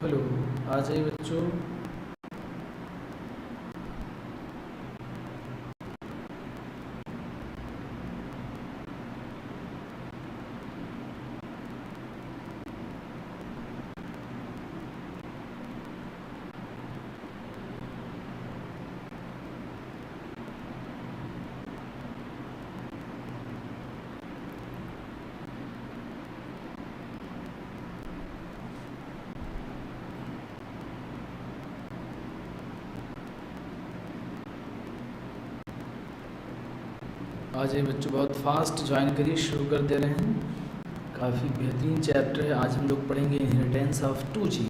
Hello, आ जाइए बच्चों। आ जाइए बच्चों, बहुत फास्ट ज्वाइन करिए, शुरू कर दे रहे हैं। काफ़ी बेहतरीन चैप्टर है। आज हम लोग पढ़ेंगे इनहेरिटेंस ऑफ 2G।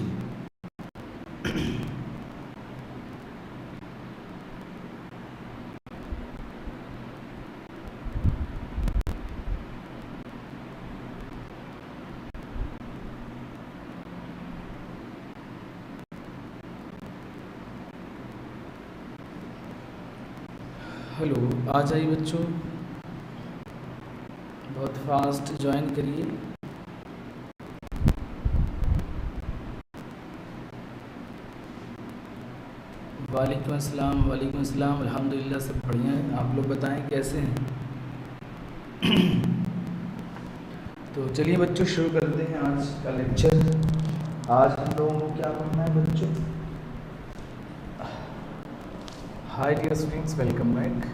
हेलो, आ जाइए बच्चों, बहुत फास्ट ज्वाइन करिए। वालेकुम अस्सलाम, वालेकुम अस्सलाम। अल्हम्दुलिल्लाह, सब बढ़िया है। आप लोग बताएं कैसे हैं। तो चलिए बच्चों, शुरू करते हैं आज का लेक्चर। आज हम लोगों को क्या पढ़ना है बच्चों? Hi dear students, welcome back.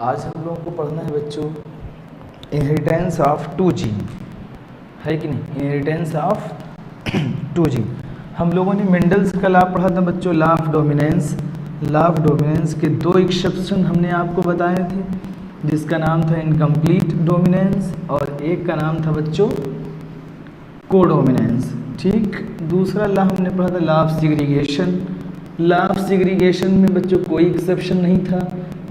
आज हम लोगों को पढ़ना है बच्चों इनहेरिटेंस ऑफ 2G, है कि नहीं? Inheritance of 2G। हम लोगों ने मेंडल्स का लॉ पढ़ा था बच्चों, law of dominance. Law of dominance के दो एक्सेप्शन हमने आपको बताए थे, जिसका नाम था इनकम्प्लीट डोमिनेंस और एक का नाम था बच्चों कोडोमिनेंस। ठीक, दूसरा लॉ हमने पढ़ा था law of segregation. Law of segregation में बच्चों कोई एक्सेप्शन नहीं था,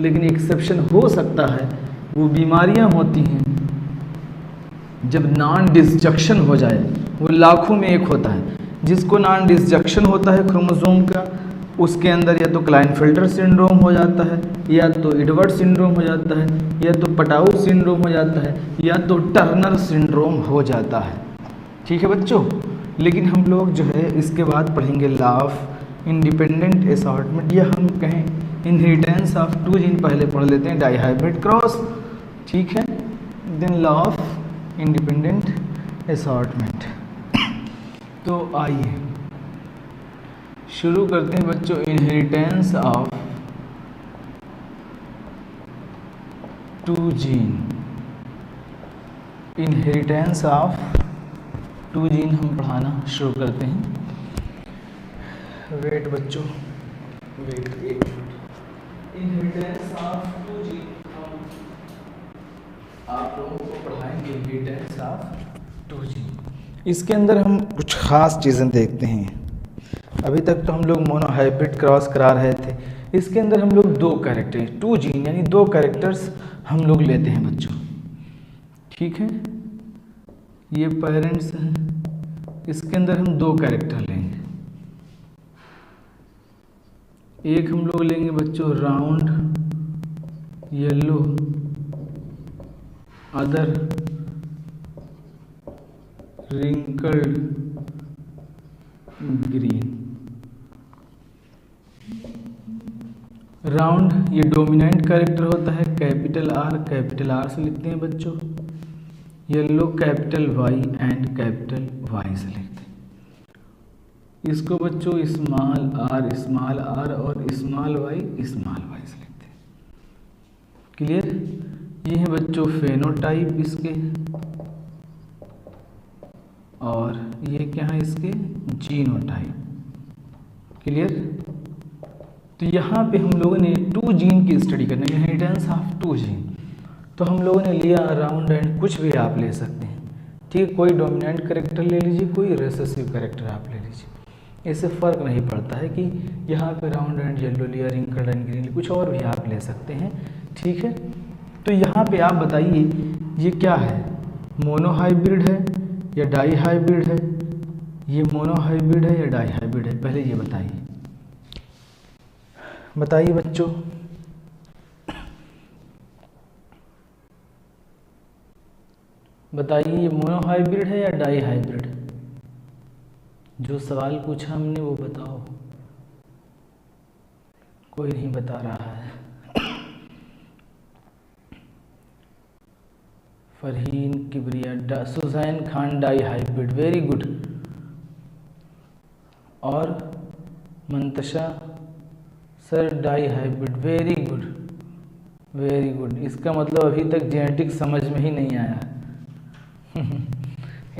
लेकिन एक्सेप्शन हो सकता है। वो बीमारियां होती हैं जब नॉन डिसजंक्शन हो जाए, वो लाखों में एक होता है। जिसको नॉन डिसजंक्शन होता है क्रोमोसोम का, उसके अंदर या तो क्लाइनफिल्टर सिंड्रोम हो जाता है, या तो एडवर्ड सिंड्रोम हो जाता है, या तो पटाउ सिंड्रोम हो जाता है, या तो टर्नर सिंड्रोम हो जाता है। ठीक है बच्चों। लेकिन हम लोग जो है इसके बाद पढ़ेंगे लॉ ऑफ इंडिपेंडेंट असॉर्टमेंट, या हम कहें इनहेरिटेंस ऑफ 2 जीन। पहले पढ़ लेते हैं डाइहाइब्रिड क्रॉस, ठीक है, then law of independent assortment. तो आइए शुरू करते हैं बच्चों inheritance of 2 gene. Inheritance of 2 gene हम पढ़ाना शुरू करते हैं। वेट बच्चों, वेट एक मिनट। इनहेरिटेंस ऑफ 2 जीन हम आप लोगों को पढ़ाएंगे। इनहेरिटेंस ऑफ 2 जीन, इसके अंदर हम कुछ ख़ास चीज़ें देखते हैं। अभी तक तो हम लोग मोनोहाइब्रिड क्रॉस करा रहे थे। इसके अंदर हम लोग दो कैरेक्टर 2 जीन यानी दो कैरेक्टर्स हम लोग लेते हैं बच्चों, ठीक है। ये पेरेंट्स हैं, इसके अंदर हम दो कैरेक्टर लेंगे। एक हम लोग लेंगे बच्चों round yellow, other wrinkled green. Round ये डोमिनेंट कैरेक्टर होता है, कैपिटल आर से लिखते हैं बच्चों। Yellow capital Y and capital Y से लिखते हैं। इसको बच्चों स्मॉल आर और स्मॉल वाई से लिखते हैं। क्लियर? ये है बच्चों फेनोटाइप इसके, और ये क्या है इसके जीनोटाइप। क्लियर? तो यहाँ पे हम लोगों ने 2 जीन की स्टडी करनी है, इनहेरिटेंस ऑफ 2 जीन। तो हम लोगों ने लिया राउंड एंड, कुछ भी आप ले सकते हैं, ठीक है। कोई डोमिनेंट कैरेक्टर ले लीजिए, कोई रिसेसिव कैरेक्टर आप ले लीजिए। इससे फ़र्क नहीं पड़ता है कि यहाँ पे राउंड एंड येलो लिया, रिंकल्ड एंड ग्रीन, कुछ और भी आप ले सकते हैं, ठीक है। तो यहाँ पे आप बताइए ये क्या है, मोनोहाइब्रिड है या डाईहाइब्रिड है? ये मोनोहाइब्रिड है या डाईहाइब्रिड है? पहले ये बताइए, बताइए बच्चों। बताइए ये मोनोहाइब्रिड है या डाईहाइब्रिड? जो सवाल पूछा हमने वो बताओ। कोई नहीं बता रहा है। Farheen Kibriya, Suzanne Khan dihybrid, very good. और Mantasha sir dihybrid, very good very good. इसका मतलब अभी तक जेनेटिक समझ में ही नहीं आया।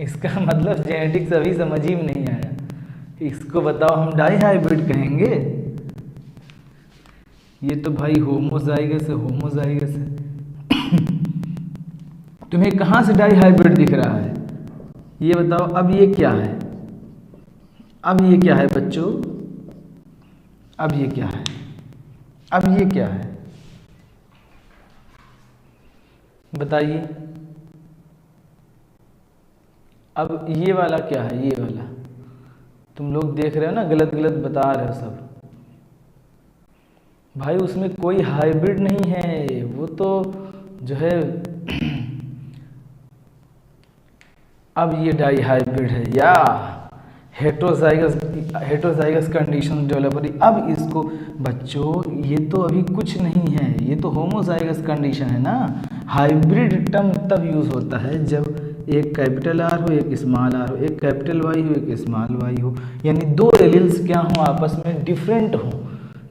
इसका मतलब जेनेटिक्स अभी समझ ही में नहीं आया। इसको बताओ हम डाई हाइब्रिड कहेंगे? ये तो भाई होमोजाइगस है, होमोजाइगस है। तुम्हें कहाँ से डाई हाइब्रिड दिख रहा है ये बताओ। अब ये क्या है? अब ये क्या है बच्चों? अब ये क्या है? अब ये क्या है बताइए। अब ये वाला क्या है? ये वाला तुम लोग देख रहे हो ना, गलत गलत बता रहे हो सब। भाई उसमें कोई हाइब्रिड नहीं है, वो तो जो है अब ये डाई हाइब्रिड है या हेटेरोजाइगस कंडीशन डेवलपर। अब इसको बच्चों ये तो अभी कुछ नहीं है, ये तो होमोजाइगस कंडीशन है ना। हाइब्रिड टर्म तब यूज़ होता है जब एक कैपिटल आर हो, एक स्मॉल आर हो, एक कैपिटल वाई हो, एक स्मॉल वाई हो, यानी दो एलील्स क्या हो, आपस में डिफरेंट हो।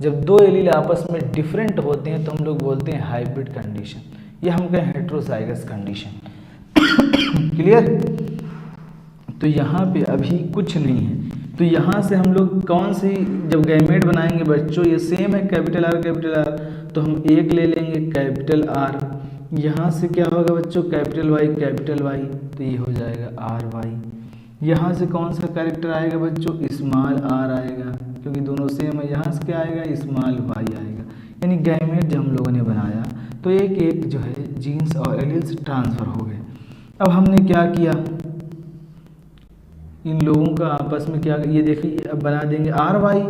जब दो एलील आपस में डिफरेंट होते हैं तो हम लोग बोलते हैं हाइब्रिड कंडीशन, या हम कहें हेटेरोजाइगस कंडीशन। क्लियर? तो यहाँ पे अभी कुछ नहीं है। तो यहाँ से हम लोग कौन सी जब गैमेट बनाएंगे बच्चों, ये सेम है कैपिटल आर, तो हम एक ले लेंगे कैपिटल आर। यहाँ से क्या होगा बच्चों? कैपिटल वाई, तो ये हो जाएगा आर वाई। यहाँ से कौन सा कैरेक्टर आएगा बच्चों? स्मॉल आर आएगा, क्योंकि दोनों सेम है। यहाँ से क्या आएगा? स्मॉल वाई आएगा। यानी गैमेट जब हम लोगों ने बनाया तो एक एक जो है जीन्स और एलील्स ट्रांसफ़र हो गए। अब हमने क्या किया, इन लोगों का आपस में क्या, ये देखिए अब बना देंगे आर वाई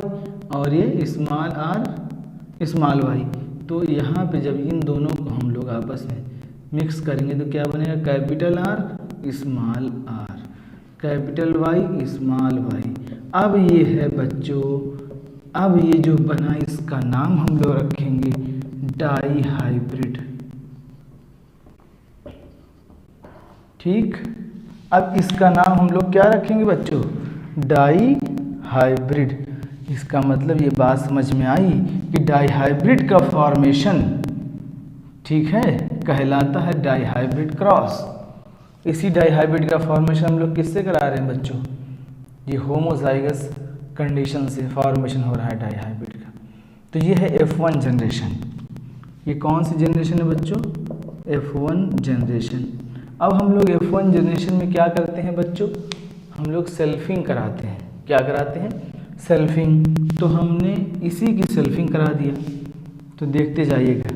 और ये स्मॉल आर स्मॉल वाई। तो यहाँ पे जब इन दोनों को हम लोग आपस में मिक्स करेंगे तो क्या बनेगा? Capital R small R, capital Y small Y. अब ये है बच्चों, अब ये जो बना इसका नाम हम लोग रखेंगे डाई हाइब्रिड। ठीक, अब इसका नाम हम लोग क्या रखेंगे बच्चों? Dihybrid. इसका मतलब ये बात समझ में आई कि डाई हाइब्रिड का फॉर्मेशन, ठीक है, कहलाता है डाई हाइब्रिड क्रॉस। इसी डाई हाइब्रिड का फॉर्मेशन हम लोग किससे करा रहे हैं बच्चों? ये होमोजाइगस कंडीशन से फॉर्मेशन हो रहा है डाई हाइब्रिड का। तो ये है F1 जनरेशन। ये कौन सी जनरेशन है बच्चों? F1 generation. अब हम लोग F1 जनरेशन में क्या करते हैं बच्चों? हम लोग सेल्फिंग कराते हैं। क्या कराते हैं? सेल्फिंग। तो हमने इसी की सेल्फिंग करा दिया। तो देखते जाइएगा,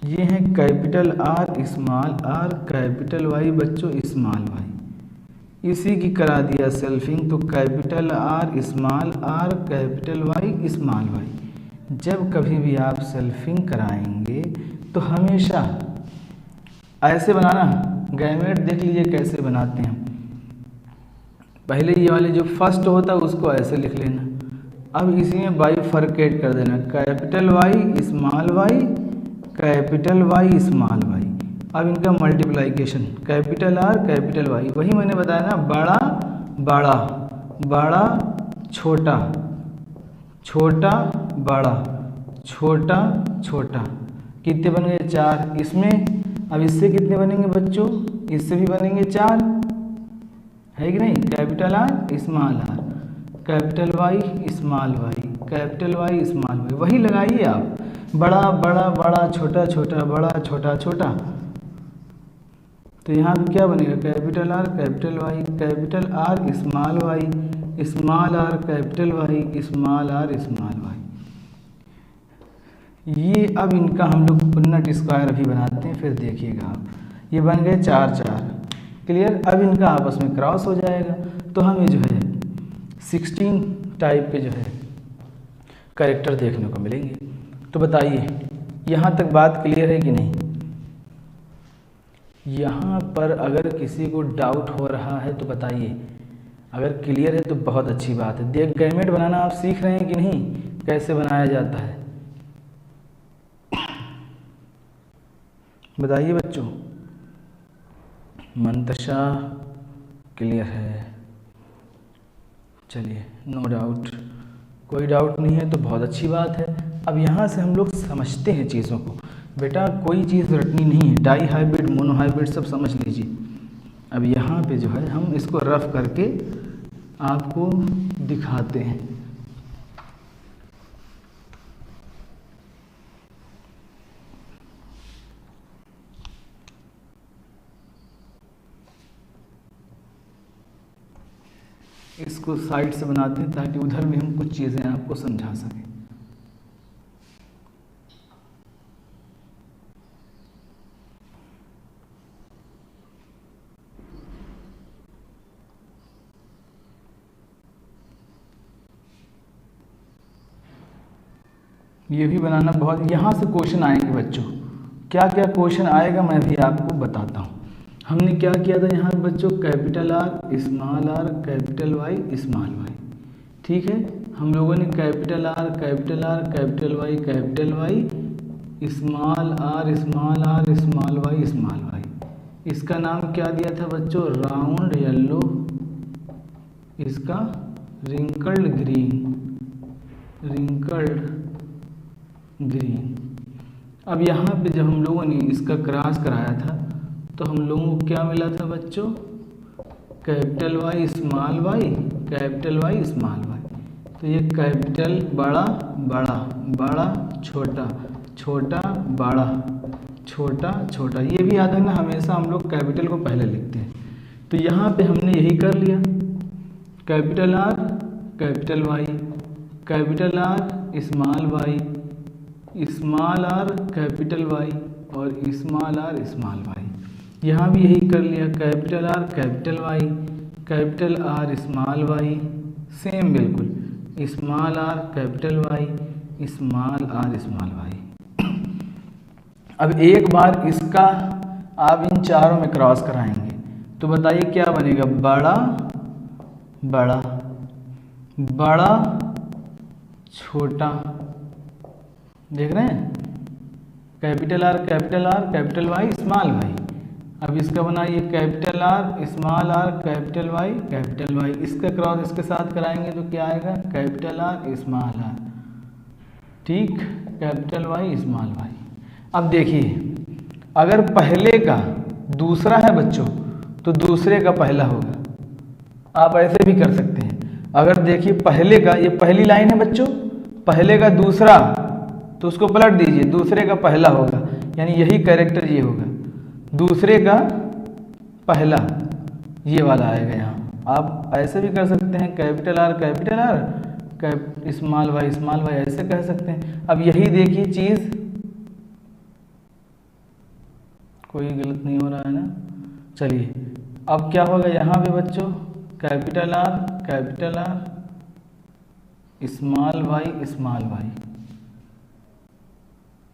ये है capital R small R, capital Y बच्चों स्मॉल वाई, इसी की करा दिया सेल्फिंग। तो capital R small R, capital Y small Y. जब कभी भी आप सेल्फिंग कराएंगे तो हमेशा ऐसे बनाना। गैमेट देख लीजिए कैसे बनाते हैं। पहले ये वाले जो फर्स्ट होता है उसको ऐसे लिख लेना। अब इसी में बाइफरकेट कर देना, capital Y small Y, capital Y small Y. अब इनका multiplication, capital R capital Y, वही मैंने बताया ना, बड़ा बड़ा, बड़ा छोटा, छोटा बड़ा, छोटा छोटा। कितने बन गए? 4 इसमें। अब इससे कितने बनेंगे बच्चों? इससे भी बनेंगे 4, है कि नहीं? Capital R small R, capital Y small Y, capital Y small Y. वही लगाइए आप, बड़ा बड़ा बड़ा, छोटा छोटा, बड़ा छोटा छोटा। तो यहाँ पे क्या बनेगा? Capital R capital Y, capital R small Y, small R capital Y, small R small Y. ये अब इनका हम लोग पुन्नट स्क्वायर अभी बनाते हैं, फिर देखिएगा आप। ये बन गए 4 4, क्लियर। अब इनका आपस में क्रॉस हो जाएगा तो हमें जो है 16 टाइप के जो है कैरेक्टर देखने को मिलेंगे। तो बताइए यहाँ तक बात क्लियर है कि नहीं? यहाँ पर अगर किसी को डाउट हो रहा है तो बताइए। अगर क्लियर है तो बहुत अच्छी बात है। देख गैमेट बनाना आप सीख रहे हैं कि नहीं, कैसे बनाया जाता है बताइए बच्चों। मंतशा क्लियर है, चलिए नो डाउट, कोई डाउट नहीं है तो बहुत अच्छी बात है। अब यहाँ से हम लोग समझते हैं चीज़ों को। बेटा कोई चीज़ रटनी नहीं है, डाई हाइब्रिड मोनो हाइब्रिड सब समझ लीजिए। अब यहाँ पे जो है हम इसको रफ करके आपको दिखाते हैं। इसको साइड से बनाते हैं ताकि उधर भी हम कुछ चीज़ें आपको समझा सकें। ये भी बनाना बहुत, यहाँ से क्वेश्चन आएंगे बच्चों। क्या क्या क्वेश्चन आएगा मैं भी आपको बताता हूँ। हमने क्या किया था यहाँ बच्चों, capital R small R capital Y small Y, ठीक है। हम लोगों ने capital R capital Y small R small Y, इसका नाम क्या दिया था बच्चों, राउंड येलो, इसका रिंकल्ड ग्रीन। अब यहाँ पे जब हम लोगों ने इसका क्रॉस कराया था तो हम लोगों को क्या मिला था बच्चों, कैपिटल वाई स्मॉल वाई तो ये कैपिटल बड़ा बड़ा बड़ा छोटा छोटा बड़ा छोटा छोटा, ये भी याद रखना हमेशा हम लोग कैपिटल को पहले लिखते हैं। तो यहाँ पे हमने यही कर लिया, capital R capital Y small R capital Y और स्मॉल आर स्मॉल वाई। यहाँ भी यही कर लिया, capital R capital Y capital R small Y, same बिल्कुल, small R capital Y small R small Y. अब एक बार इसका आप इन चारों में क्रॉस कराएंगे तो बताइए क्या बनेगा, बड़ा बड़ा बड़ा छोटा, देख रहे हैं, capital R capital Y small Y. अब इसका बनाइए कैपिटल आर कैपिटल वाई, इसका क्रॉस इसके साथ कराएंगे तो क्या आएगा, कैपिटल आर स्मॉल आर, ठीक, कैपिटल वाई स्मॉल वाई। अब देखिए अगर पहले का दूसरा है बच्चों तो दूसरे का पहला होगा। आप ऐसे भी कर सकते हैं। अगर देखिए पहले का, ये पहली लाइन है बच्चों, पहले का दूसरा तो उसको पलट दीजिए, दूसरे का पहला होगा, यानी यही कैरेक्टर ये होगा, दूसरे का पहला ये वाला आएगा यहाँ। आप ऐसे भी कर सकते हैं, कैपिटल आर स्मॉल वाई ऐसे कह सकते हैं। अब यही देखिए चीज़, कोई गलत नहीं हो रहा है ना, चलिए अब क्या होगा यहाँ पे बच्चों, कैपिटल आर स्मॉल वाई,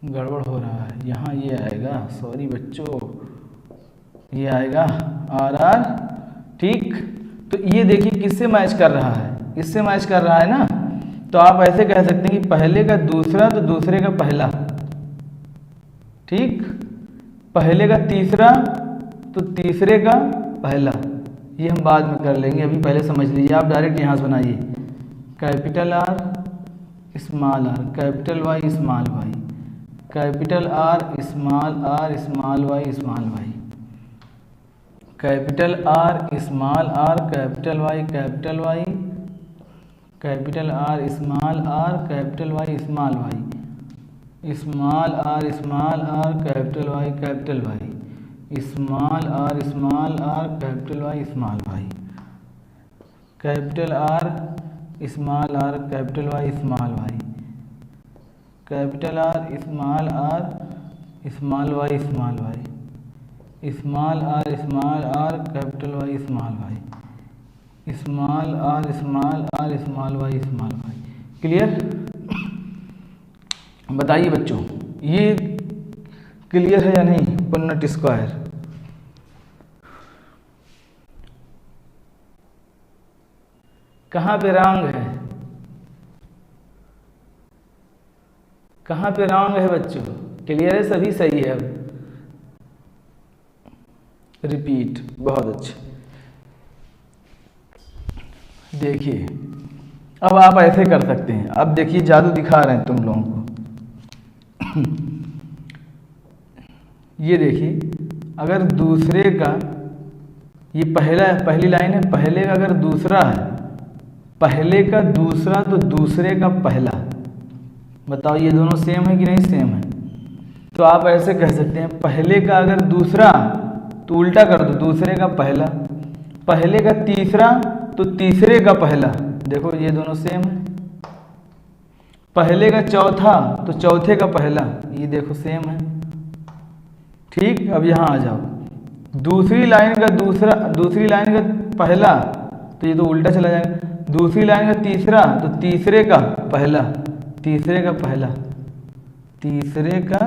गड़बड़ हो रहा है यहाँ, ये आएगा, सॉरी बच्चों, ये आएगा आर, ठीक। तो ये देखिए किससे मैच कर रहा है, इससे मैच कर रहा है ना। तो आप ऐसे कह सकते हैं कि पहले का दूसरा तो दूसरे का पहला, ठीक, पहले का तीसरा तो तीसरे का पहला, ये हम बाद में कर लेंगे, अभी पहले समझ लीजिए। आप डायरेक्ट यहाँ से बनाइए, capital R small R capital Y small Y, capital R small Y small Y, capital R small R capital Y capital Y, capital R small R capital Y small Y, small R capital Y small R capital Y small Y, capital R small R capital Y small Y, capital R small Y small Y, small R capital Y small Y, small R small Y small Y. Clear? बताइए बच्चों ये clear है या नहीं? पुन्नट square कहाँ पे wrong है, कहाँ पे रॉन्ग है बच्चों? क्लियर है? सभी सही है। अब रिपीट, बहुत अच्छे। देखिए अब आप ऐसे कर सकते हैं। अब देखिए जादू दिखा रहे हैं तुम लोगों को। ये देखिए, अगर दूसरे का, ये पहली लाइन है, पहले का अगर दूसरा है, पहले का दूसरा तो दूसरे का पहला, बताओ ये दोनों सेम है कि नहीं सेम है? तो आप ऐसे कह सकते हैं, पहले का अगर दूसरा तो उल्टा कर दो, दूसरे का पहला, पहले का तीसरा तो तीसरे का पहला, देखो ये दोनों सेम है। पहले का चौथा तो चौथे का पहला, ये देखो सेम है। ठीक, अब यहाँ आ जाओ, दूसरी लाइन का दूसरा, दूसरी लाइन का पहला तो ये तो उल्टा चला जाएगा, दूसरी लाइन का तीसरा तो तीसरे का पहला, तीसरे का पहला, तीसरे का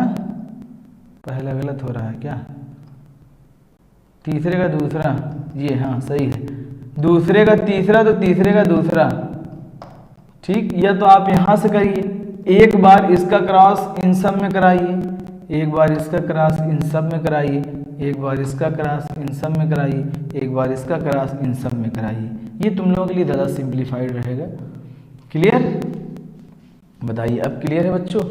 पहला, गलत हो रहा है क्या? तीसरे का दूसरा, ये हाँ सही है, दूसरे का तीसरा तो तीसरे का दूसरा। ठीक, या तो आप यहाँ से करिए, एक बार इसका क्रॉस इन सब में कराइए, एक बार इसका क्रॉस इन सब में कराइए, एक बार इसका क्रॉस इन सब में कराइए, एक बार इसका क्रॉस इन सब में कराइए। ये तुम लोगों के लिए ज़्यादा सिंप्लीफाइड रहेगा। क्लियर? बताइए अब क्लियर है बच्चों?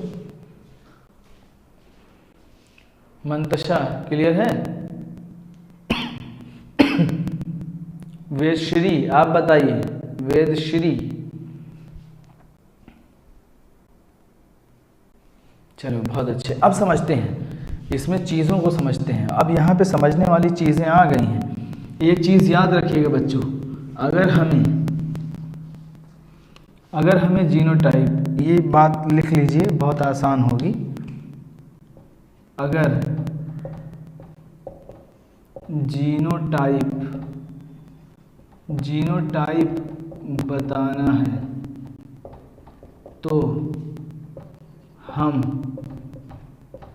मंतशा क्लियर है? वेदश्री आप बताइए, वेदश्री। चलो बहुत अच्छे। अब समझते हैं, इसमें चीज़ों को समझते हैं। अब यहाँ पे समझने वाली चीज़ें आ गई हैं। एक चीज़ याद रखिएगा बच्चों, अगर हमें जीनोटाइप, ये बात लिख लीजिए बहुत आसान होगी, अगर जीनोटाइप बताना है तो हम,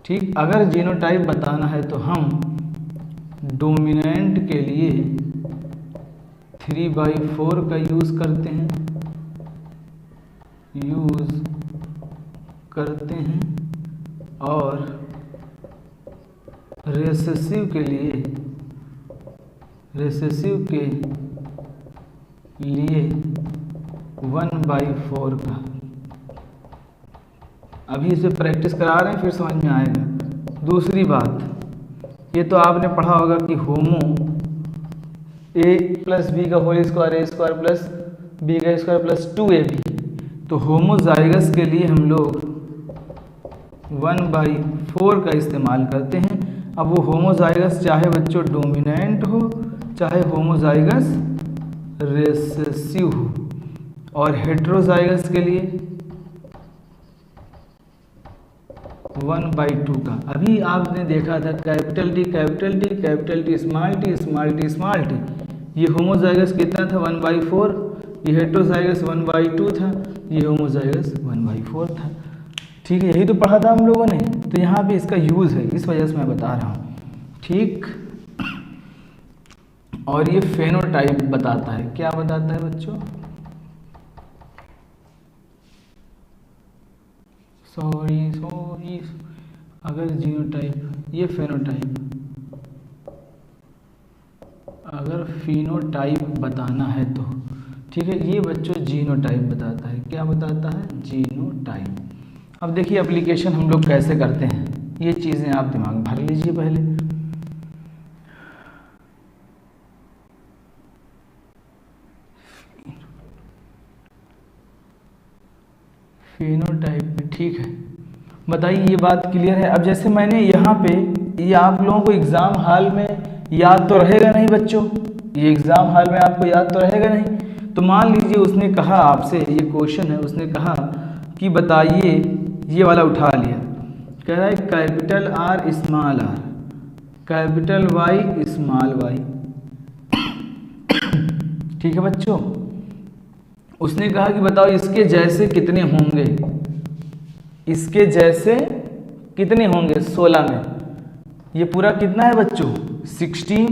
ठीक, अगर जीनोटाइप बताना है तो हम डोमिनेंट के लिए 3/4 का यूज़ करते हैं, और रेसेसिव के लिए 1/4 का। अभी इसे प्रैक्टिस करा रहे हैं, फिर समझ में आएगा। दूसरी बात, ये तो आपने पढ़ा होगा कि होमो a + b का होल स्क्वायर a² + b का स्क्वायर + 2ab, तो होमोजाइगस के लिए हम लोग 1/4 का इस्तेमाल करते हैं। अब वो होमोजाइगस चाहे बच्चों डोमिनेंट हो, चाहे होमोजाइगस रेसेसिव हो, और हेट्रोजाइगस के लिए 1/2 का। अभी आपने देखा था कैपिटल टी, स्मॉल टी, ये होमोजाइगस कितना था? 1/4। ये हेट्रोजाइगस 1/2 था, ये होमोजाइगस 1/4 था। ठीक है, यही तो पढ़ा था हम लोगों ने। तो यहाँ पे इसका यूज़ है, इस वजह से मैं बता रहा हूँ। ठीक, और ये फेनोटाइप बताता है। क्या बताता है बच्चों? सॉरी, अगर जीनोटाइप, ये फेनोटाइप, अगर फिनोटाइप बताना है तो, ठीक है, ये बच्चों जीनोटाइप बताता है। क्या बताता है? जीनोटाइप। अब देखिए एप्लीकेशन हम लोग कैसे करते हैं, ये चीज़ें आप दिमाग में भर लीजिए पहले। फेनोटाइप में, ठीक है, बताइए ये बात क्लियर है? अब जैसे मैंने यहाँ पे, ये आप लोगों को एग्ज़ाम हॉल में याद तो रहेगा नहीं बच्चों, ये एग्ज़ाम हॉल में आपको याद तो रहेगा नहीं। तो मान लीजिए उसने कहा आपसे, ये क्वेश्चन है, उसने कहा कि बताइए, ये वाला उठा लिया, कह रहा है capital R small r, capital Y small y। ठीक है बच्चों, उसने कहा कि बताओ इसके जैसे कितने होंगे, इसके जैसे कितने होंगे 16 में। ये पूरा कितना है बच्चों? 16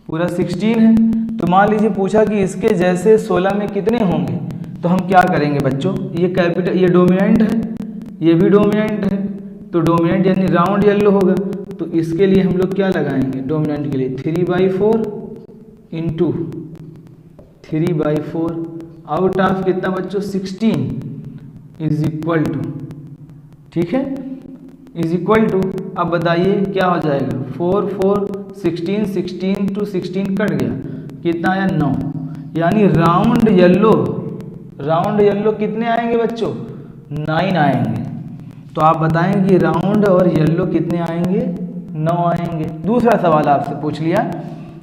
पूरा 16 है। तो मान लीजिए पूछा कि इसके जैसे 16 में कितने होंगे, तो हम क्या करेंगे बच्चों, ये कैपिटल, ये डोमिनेंट है, ये भी डोमिनेंट है, तो डोमिनेंट यानी राउंड येलो होगा, तो इसके लिए हम लोग क्या लगाएंगे, डोमिनेंट के लिए 3/4 इंटू 3/4 आउट ऑफ कितना बच्चों 16 इज इक्वल टू, ठीक है, इज इक्वल टू, अब बताइए क्या हो जाएगा, 4 4 16 16 टू 16 कट गया, कितना आया 9, यानी राउंड येलो कितने आएंगे बच्चों, 9 आएंगे। तो आप बताएंगे राउंड और येलो कितने आएंगे, 9 आएंगे। दूसरा सवाल आपसे पूछ लिया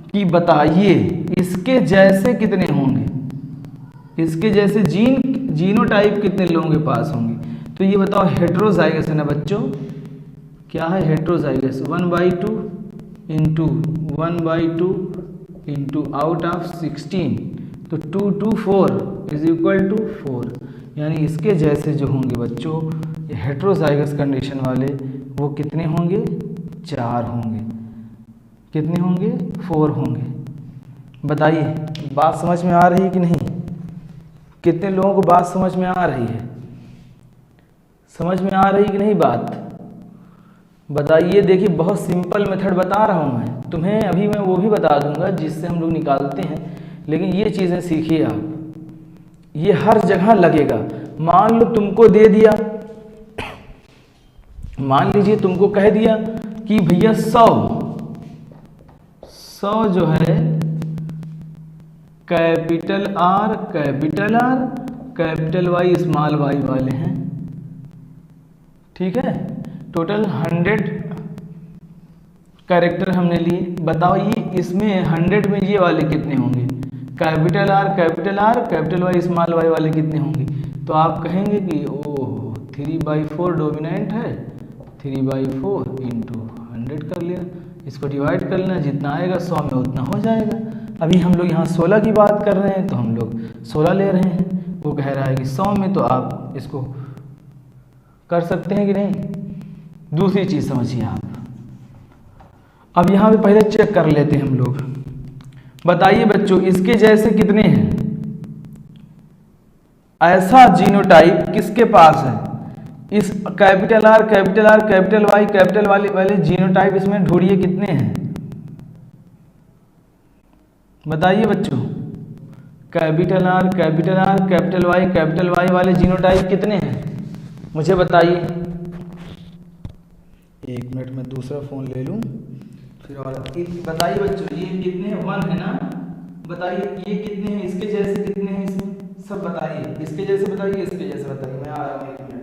कि बताइए इसके जैसे कितने होंगे, इसके जैसे जीनोटाइप कितने लोगों के पास होंगे, तो ये बताओ हेट्रोजाइगस है ना बच्चों, क्या है heterozygous, 1/2 into 1/2 into out of 16, तो 2 2 4 इज इक्वल टू 4, यानी इसके जैसे जो होंगे बच्चों ये हेट्रोजाइगस कंडीशन वाले वो कितने होंगे, 4 होंगे, कितने होंगे, 4 होंगे। बताइए बात समझ में आ रही है कि नहीं, कितने लोगों को बात समझ में आ रही है, समझ में आ रही कि नहीं बात, बताइए। देखिए बहुत सिंपल मेथड बता रहा हूँ मैं तुम्हें, अभी मैं वो भी बता दूंगा जिससे हम लोग निकालते हैं, लेकिन ये चीज़ें सीखिए आप, ये हर जगह लगेगा। मान लो तुमको दे दिया, मान लीजिए तुमको कह दिया कि भैया 100 जो है capital R capital Y small y वाले हैं, ठीक है, टोटल 100 कैरेक्टर हमने लिए। बताओ ये इसमें 100 में ये वाले कितने होंगे, capital R capital Y small y वाले कितने होंगे, तो आप कहेंगे कि ओह 3/4 डोमिनेंट है, 3/4 इंटू 100 कर लिया, इसको डिवाइड कर लेना, जितना आएगा 100 में उतना हो जाएगा। अभी हम लोग यहाँ 16 की बात कर रहे हैं तो हम लोग 16 ले रहे हैं, वो कह रहा है कि 100 में, तो आप इसको कर सकते हैं कि नहीं। दूसरी चीज़ समझिए आप, अब यहाँ पे पहले चेक कर लेते हैं हम लोग। बताइए बच्चों इसके जैसे कितने हैं, ऐसा जीनोटाइप किसके पास है, इस capital R capital Y capital वाले जीनोटाइप इसमें ढूंढिए कितने हैं, बताइए बच्चों, कैपिटल R कैपिटल Y वाले जीनोटाइप कितने हैं, मुझे बताइए। एक मिनट में दूसरा फ़ोन ले लूँ फिर, और बताइए बच्चों ये कितने हैं, 1 है ना, बताइए ये कितने हैं, इसके जैसे कितने हैं, इसमें सब बताइए, इसके जैसे बताइए, इसके जैसे बताइए, मैं आ रहा हूँ 1 मिनट।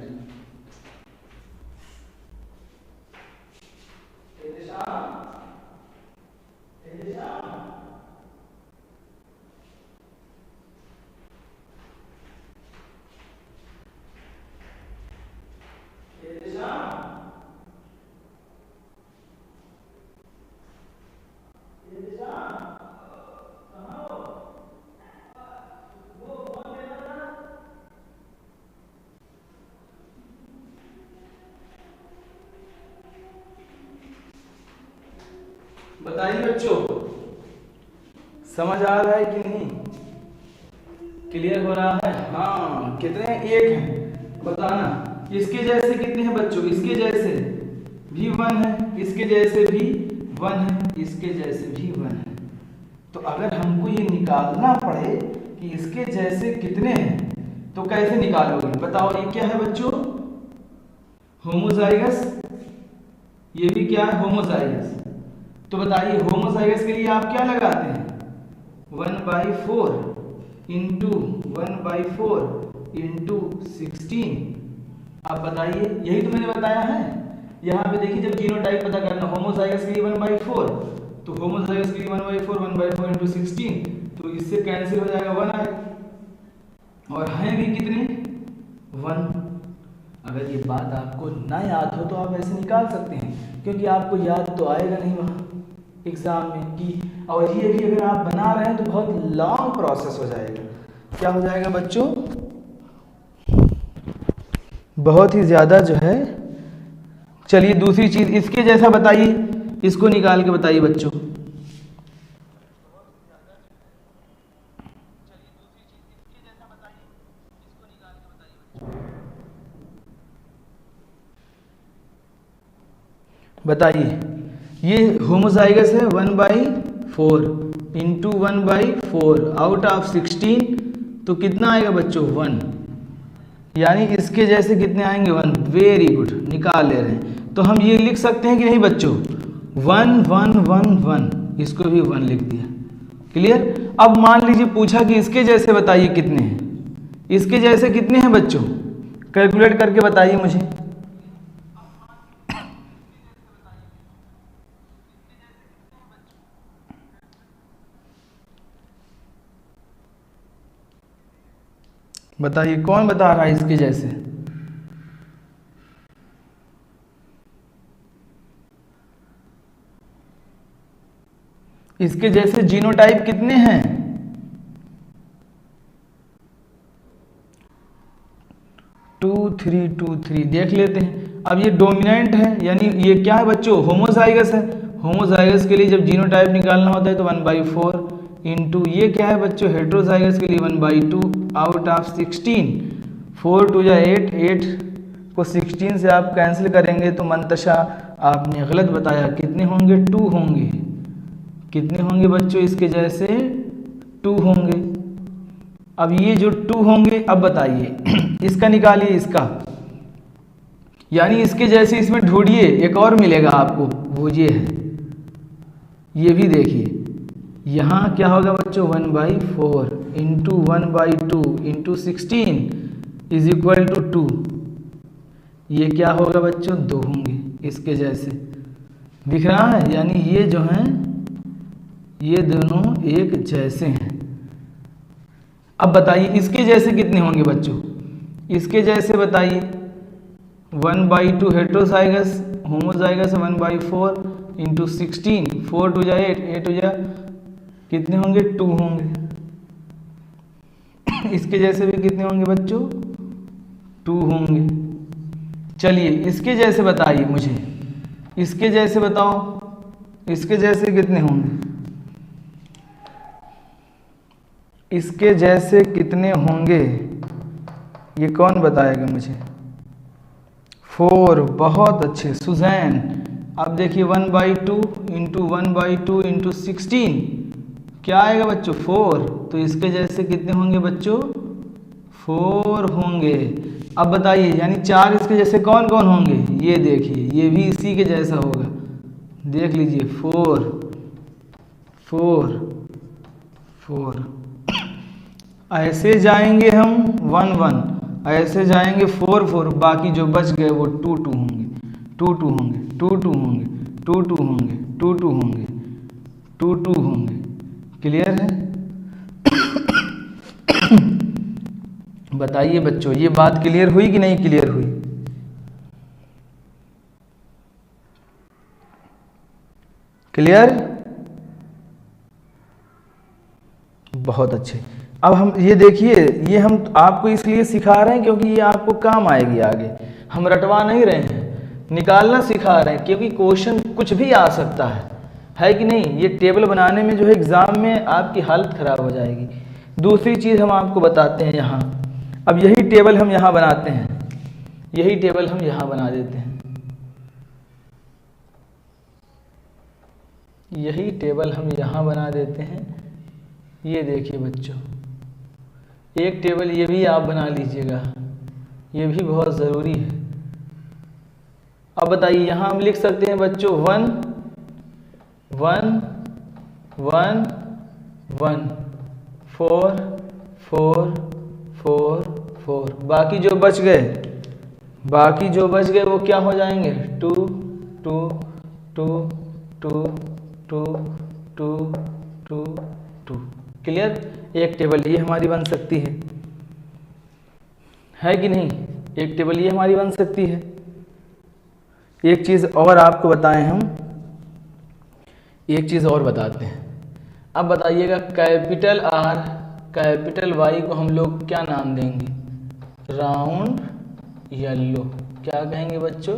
बताइए बच्चों समझ आ रहा है कि नहीं, क्लियर हो रहा है, हाँ कितने हैं, 1 हैं, बताना। इसके जैसे कितने हैं बच्चों, इसके जैसे भी 1 है, इसके जैसे भी 1 है, इसके जैसे भी 1 है। तो अगर हमको ये निकालना पड़े कि इसके जैसे कितने हैं तो कैसे निकालोगे, बताओ। ये क्या है बच्चों, होमोजाइगस, ये भी क्या है होमोजाइगस। तो बताइए होमोजाइगस के लिए आप क्या लगाते हैं, 1/4 इंटू 1/4 इंटू 16। आप बताइए, यही तो मैंने बताया है। यहाँ पे देखिए जब जीनोटाइप पता करना, होमोजाइगस के लिए 1/4, तो होमोजाइगस के लिए 1/4 इंटू 16, तो इससे कैंसिल हो जाएगा 1 आएगा, और हैं भी कितने 1। अगर ये बात आपको ना याद हो तो आप ऐसे निकाल सकते हैं, क्योंकि आपको याद तो आएगा नहीं वहाँ एग्जाम में कि, और ये भी अगर आप बना रहे हैं तो बहुत लॉन्ग प्रोसेस हो जाएगा। क्या हो जाएगा बच्चों, बहुत ही ज़्यादा जो है। चलिए दूसरी चीज़, इसके जैसा बताइए, इसको निकाल के बताइए बच्चों। बताइए, ये होमोजाइगस है 1/4 इंटू 1/4 आउट ऑफ 16, तो कितना आएगा बच्चों 1, यानी इसके जैसे कितने आएंगे 1। वेरी गुड, निकाल ले रहे हैं। तो हम ये लिख सकते हैं कि नहीं बच्चों 1 1 1 1, इसको भी 1 लिख दिया। क्लियर। अब मान लीजिए पूछा कि इसके जैसे बताइए कितने हैं, इसके जैसे कितने हैं बच्चों, कैलकुलेट करके बताइए मुझे। बताइए कौन बता रहा है इसके जैसे। इसके जैसे जीनोटाइप कितने हैं, 2 3 2 3 देख लेते हैं। अब ये डोमिनेंट है, यानी ये क्या है बच्चों होमोजाइगस है। होमोजाइगस के लिए जब जीनोटाइप निकालना होता है तो 1/4 इंटू ये क्या है बच्चों हेट्रोजाइगस के लिए 1/2 आउट ऑफ 16, 4 2 जा 8, 8 को 16 से आप कैंसिल करेंगे तो मंतशा आपने गलत बताया, कितने होंगे 2 होंगे। कितने होंगे बच्चों इसके जैसे 2 होंगे। अब ये जो 2 होंगे, अब बताइए इसका निकालिए इसका, यानी इसके जैसे इसमें ढूंढिए, एक और मिलेगा आपको, वो ये है। ये भी देखिए यहाँ क्या होगा बच्चों 1/4 into 1/2 into 16 is equal to 2। ये क्या होगा बच्चों 2 होंगे इसके जैसे, दिख रहा है। यानी ये जो हैं ये दोनों एक जैसे हैं। अब बताइए इसके जैसे कितने होंगे बच्चों, इसके जैसे बताइए 1/2 हेट्रोजाइगस, होमोजाइगस 1/4 इंटू 16, 4 2 जा 8, 8 2 जा कितने होंगे 2 होंगे। इसके जैसे भी कितने होंगे बच्चों 2 होंगे। चलिए इसके जैसे बताइए मुझे, इसके जैसे बताओ, इसके जैसे कितने होंगे, इसके जैसे कितने होंगे ये कौन बताएगा मुझे। 4, बहुत अच्छे सुजैन। अब देखिए 1/2 इंटू 1/2 इंटू 16 क्या आएगा बच्चों 4, तो इसके जैसे कितने होंगे बच्चों 4 होंगे। अब बताइए यानी 4 इसके जैसे कौन कौन होंगे, ये देखिए ये भी इसी के जैसा होगा, देख लीजिए 4 4 4। ऐसे जाएंगे हम 1 1, ऐसे जाएंगे 4 4, बाकी जो बच गए वो 2 2 होंगे, 2 2 होंगे, 2 2 होंगे, 2 2 होंगे, 2 2 होंगे, 2 2 होंगे। क्लियर है। बताइए बच्चों ये बात क्लियर हुई कि नहीं क्लियर हुई। क्लियर, बहुत अच्छे। अब हम ये देखिए, ये हम आपको इसलिए सिखा रहे हैं क्योंकि ये आपको काम आएगी आगे। हम रटवा नहीं रहे हैं, निकालना सिखा रहे हैं, क्योंकि क्वेश्चन कुछ भी आ सकता है कि नहीं। ये टेबल बनाने में जो है एग्जाम में आपकी हालत खराब हो जाएगी। दूसरी चीज़ हम आपको बताते हैं यहाँ, अब यही टेबल हम यहाँ बनाते हैं, यही टेबल हम यहाँ बना देते हैं, यही टेबल हम यहाँ बना देते हैं। ये देखिए बच्चों, एक टेबल ये भी आप बना लीजिएगा, ये भी बहुत ज़रूरी है। अब बताइए यहाँ हम लिख सकते हैं बच्चों 1 1 1 1 4 4 4 4, बाकी जो बच गए, बाकी जो बच गए वो क्या हो जाएंगे 2 2 2 2 2 2 2 2। क्लियर। एक टेबल ये हमारी बन सकती है कि नहीं, एक टेबल ये हमारी बन सकती है। एक चीज़ और आपको बताएं हम, एक चीज़ और बताते हैं। अब बताइएगा कैपिटल R कैपिटल Y को हम लोग क्या नाम देंगे, राउंड येलो। क्या कहेंगे बच्चों,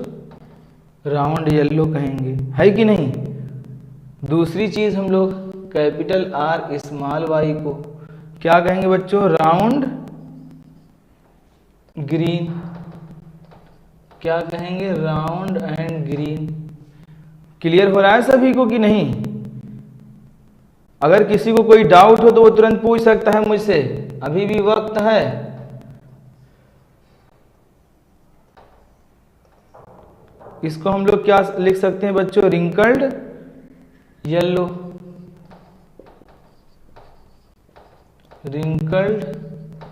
राउंड येलो कहेंगे, है कि नहीं। दूसरी चीज़ हम लोग कैपिटल R स्मॉल y को क्या कहेंगे बच्चों, राउंड ग्रीन। क्या कहेंगे, राउंड एंड ग्रीन। क्लियर हो रहा है सभी को कि नहीं? अगर किसी को कोई डाउट हो तो वो तुरंत पूछ सकता है मुझसे, अभी भी वक्त है। इसको हम लोग क्या लिख सकते हैं बच्चों? Wrinkled yellow, wrinkled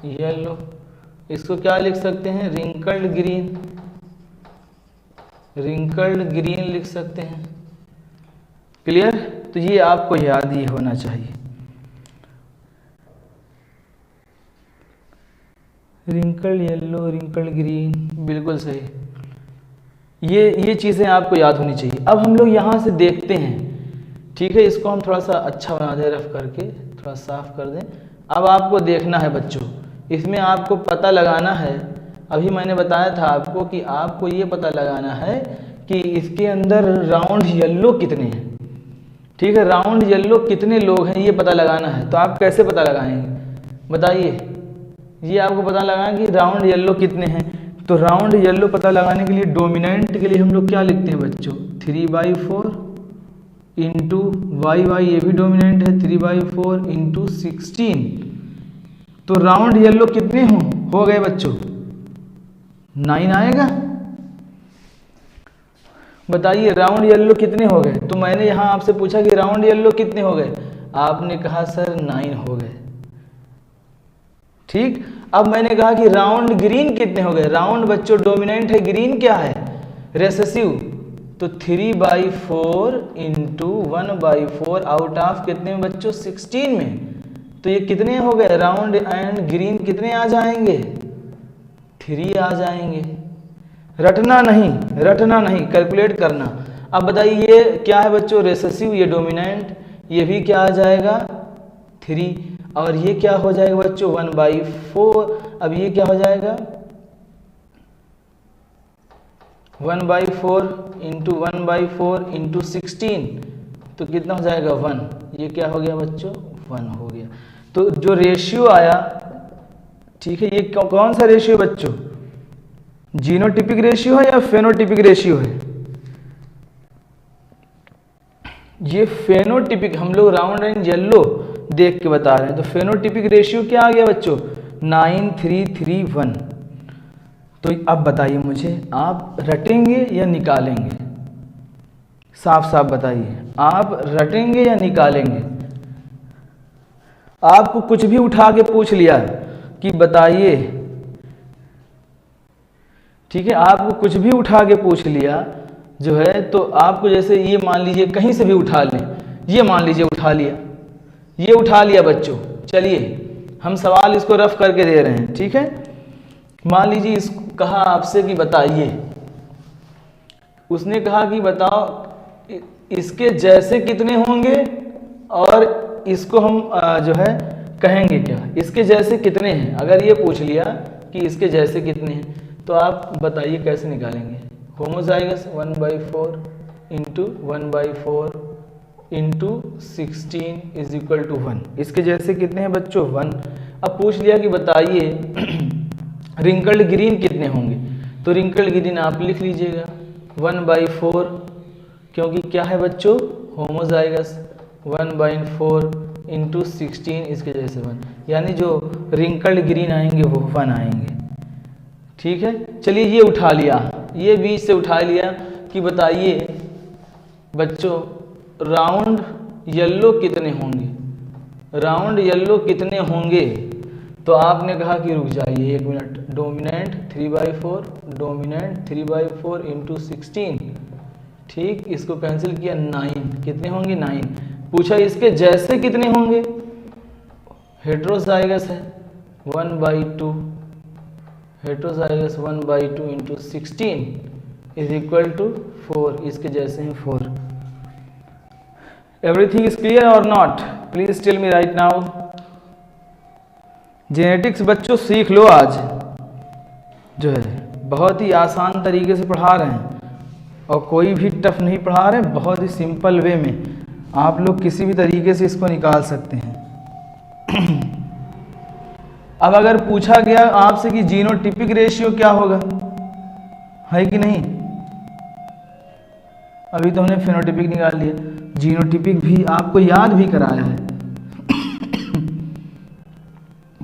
yellow. इसको क्या लिख सकते हैं? रिंकल्ड ग्रीन, रिंकल्ड ग्रीन लिख सकते हैं। क्लियर? तो ये आपको याद ही होना चाहिए। रिंकल्ड येलो, रिंकल्ड ग्रीन, बिल्कुल सही। ये चीज़ें आपको याद होनी चाहिए। अब हम लोग यहाँ से देखते हैं, ठीक है? इसको हम थोड़ा सा अच्छा बना दें, रफ करके थोड़ा साफ कर दें। अब आपको देखना है बच्चों, इसमें आपको पता लगाना है, अभी मैंने बताया था आपको कि आपको ये पता लगाना है कि इसके अंदर राउंड येलो कितने हैं। ठीक है, राउंड येलो कितने लोग हैं ये पता लगाना है। तो आप कैसे पता लगाएंगे बताइए? ये आपको पता लगाना कि राउंड येलो कितने हैं। तो राउंड येलो पता लगाने के लिए डोमिनेंट के लिए हम लोग क्या लिखते हैं बच्चों? 3/4 इंटू वाई, ये भी डोमिनेंट है, 3/4 इंटू 16। तो राउंड येलो कितने हो गए बच्चों? 9 आएगा। बताइए राउंड येलो कितने हो गए? तो मैंने यहाँ आपसे पूछा कि राउंड येलो कितने हो गए, आपने कहा सर 9 हो गए। ठीक, अब मैंने कहा कि राउंड ग्रीन कितने हो गए? राउंड बच्चों डोमिनेंट है, ग्रीन क्या है? रेसेसिव। तो 3/4 इंटू 1/4 आउट ऑफ कितने में बच्चों? 16 में। तो ये कितने हो गए? राउंड एंड ग्रीन कितने आ जाएंगे? 3 आ जाएंगे। रटना नहीं, कैलकुलेट करना। अब बताइए ये क्या है बच्चों? रेसेसिव, ये डोमिनेंट, ये भी क्या आ जाएगा? 3। और ये क्या हो जाएगा बच्चों? 1/4। अब ये क्या हो जाएगा? 1/4 इंटू 1/4 इंटू 16, तो कितना हो जाएगा? 1। ये क्या हो गया बच्चों? 1 हो गया। तो जो रेशियो आया, ठीक है, ये कौन सा रेशियो बच्चों? जीनोटिपिक रेशियो है या फेनोटिपिक रेशियो है? ये फेनोटिपिक, हम लोग राउंड एंड येलो देख के बता रहे हैं। तो फेनोटिपिक रेशियो क्या आ गया बच्चों? 9:3:3:1। तो अब बताइए मुझे, आप रटेंगे या निकालेंगे? साफ साफ बताइए, आप रटेंगे या निकालेंगे? आपको कुछ भी उठा के पूछ लिया कि बताइए, ठीक है, आपको कुछ भी उठा के पूछ लिया जो है, तो आपको जैसे ये मान लीजिए कहीं से भी उठा लें, ये मान लीजिए उठा लिया, ये उठा लिया बच्चों। चलिए हम सवाल इसको रफ करके दे रहे हैं, ठीक है? मान लीजिए इसको कहा आपसे कि बताइए, उसने कहा कि बताओ इसके जैसे कितने होंगे, और इसको हम जो है कहेंगे क्या? इसके जैसे कितने हैं? अगर ये पूछ लिया कि इसके जैसे कितने हैं, तो आप बताइए कैसे निकालेंगे? Homozygous 1/4 into 1/4 into 16 is equal to 1। इसके जैसे कितने हैं बच्चों? 1। अब पूछ लिया कि बताइए रिंकल्ड ग्रीन कितने होंगे, तो रिंकल्ड ग्रीन आप लिख लीजिएगा 1/4, क्योंकि क्या है बच्चों? होमोजाइगस 1/4 इंटू 16 इसके जैसे 1, यानी जो रिंकल्ड ग्रीन आएंगे वो 1 आएंगे। ठीक है, चलिए ये उठा लिया, ये बीच से उठा लिया कि बताइए बच्चों राउंड येलो कितने होंगे? राउंड येलो कितने होंगे? तो आपने कहा कि रुक जाइए 1 मिनट, डोमिनेंट 3/4, डोमिनेंट 3/4 इंटू 16, ठीक, इसको कैंसिल किया 9, कितने होंगे? 9। पूछा इसके जैसे कितने होंगे? हेट्रोजाइगस है 1/2, heterozygous 1/2 into 16 is equal to 4, इसके जैसे हैं 4। एवरीथिंग इज क्लियर और not? Please tell me right now. Genetics बच्चों सीख लो, आज जो है बहुत ही आसान तरीके से पढ़ा रहे हैं, और कोई भी टफ नहीं पढ़ा रहे, बहुत ही सिंपल वे में आप लोग किसी भी तरीके से इसको निकाल सकते हैं। अब अगर पूछा गया आपसे कि जीनोटिपिक रेशियो क्या होगा, है कि नहीं? अभी तो हमने फेनोटाइपिक निकाल लिया, जीनोटाइपिक भी आपको याद भी कराया है।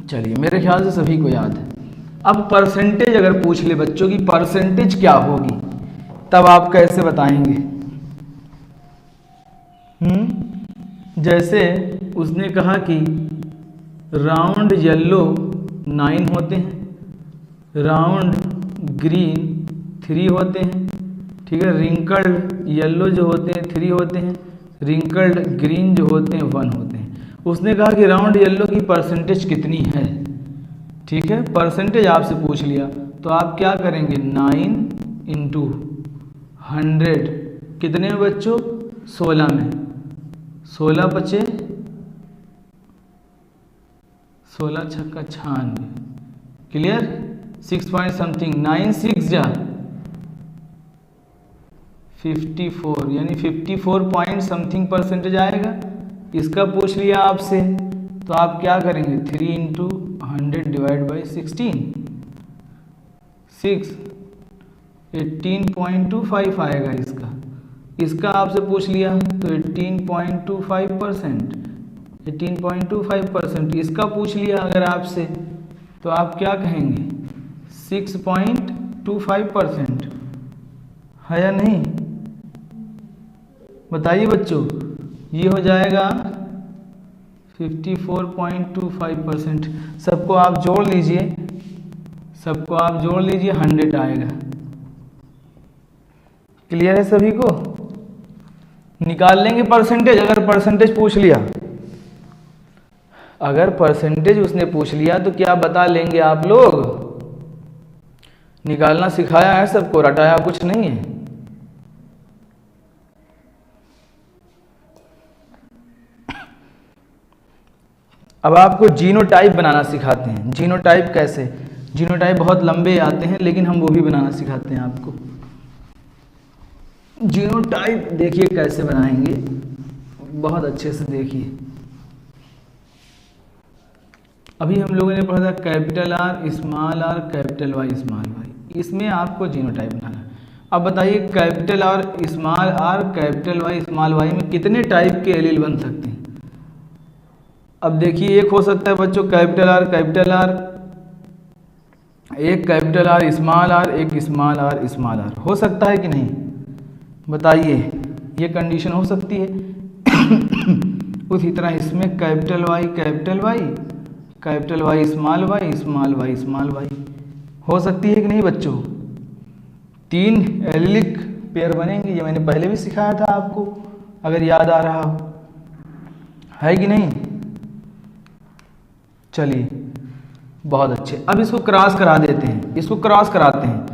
चलिए मेरे ख्याल से सभी को याद है। अब परसेंटेज अगर पूछ ले बच्चों की परसेंटेज क्या होगी, तब आप कैसे बताएंगे? जैसे उसने कहा कि राउंड येलो 9 होते हैं, राउंड ग्रीन 3 होते हैं, ठीक है, रिंकल्ड येलो जो होते हैं 3 होते हैं, रिंकल्ड ग्रीन जो होते हैं 1 होते हैं। उसने कहा कि राउंड येलो की परसेंटेज कितनी है, ठीक है, परसेंटेज आपसे पूछ लिया, तो आप क्या करेंगे? 9 इंटू 100 कितने में बच्चों? 16 में, 16 बचे 16 छक्का 96, क्लियर? 6 पॉइंट समथिंग, 9 6 जा 54, यानी 54 पॉइंट समथिंग परसेंटेज आएगा। इसका पूछ लिया आपसे, तो आप क्या करेंगे? 3 इंटू 100 डिवाइड बाई 16, 6 18.25 आएगा इसका। इसका आपसे पूछ लिया तो 18.25%, 18.25%। इसका पूछ लिया अगर आपसे, तो आप क्या कहेंगे? 6.25% है या नहीं? बताइए बच्चों, ये हो जाएगा 54.25%। सबको आप जोड़ लीजिए, सबको आप जोड़ लीजिए, 100 आएगा। क्लियर है सभी को? निकाल लेंगे परसेंटेज अगर परसेंटेज पूछ लिया। अगर परसेंटेज उसने पूछ लिया तो क्या बता लेंगे आप लोग? निकालना सिखाया है सबको, रटाया कुछ नहीं है। अब आपको जीनोटाइप बनाना सिखाते हैं। जीनोटाइप कैसे? जीनोटाइप बहुत लंबे आते हैं, लेकिन हम वो भी बनाना सिखाते हैं आपको। जीनोटाइप देखिए कैसे बनाएंगे, बहुत अच्छे से देखिए। अभी हम लोगों ने पढ़ा था capital R small R capital Y small Y, इसमें आपको जीनोटाइप बनाना है। अब बताइए capital R small R capital Y small Y में कितने टाइप के एलील बन सकते हैं? अब देखिए, एक हो सकता है बच्चों कैपिटल आर, एक कैपिटल आर स्मॉल आर, एक स्मॉल आर स्मॉल आर, हो सकता है कि नहीं? बताइए, ये कंडीशन हो सकती है। उसी तरह इसमें capital Y capital Y, capital Y small Y, small Y small Y, हो सकती है कि नहीं बच्चों? 3 एलिलिक पेयर बनेंगे, ये मैंने पहले भी सिखाया था आपको, अगर याद आ रहा हो, है कि नहीं? चलिए बहुत अच्छे। अब इसको क्रॉस करा देते हैं, इसको क्रॉस कराते हैं,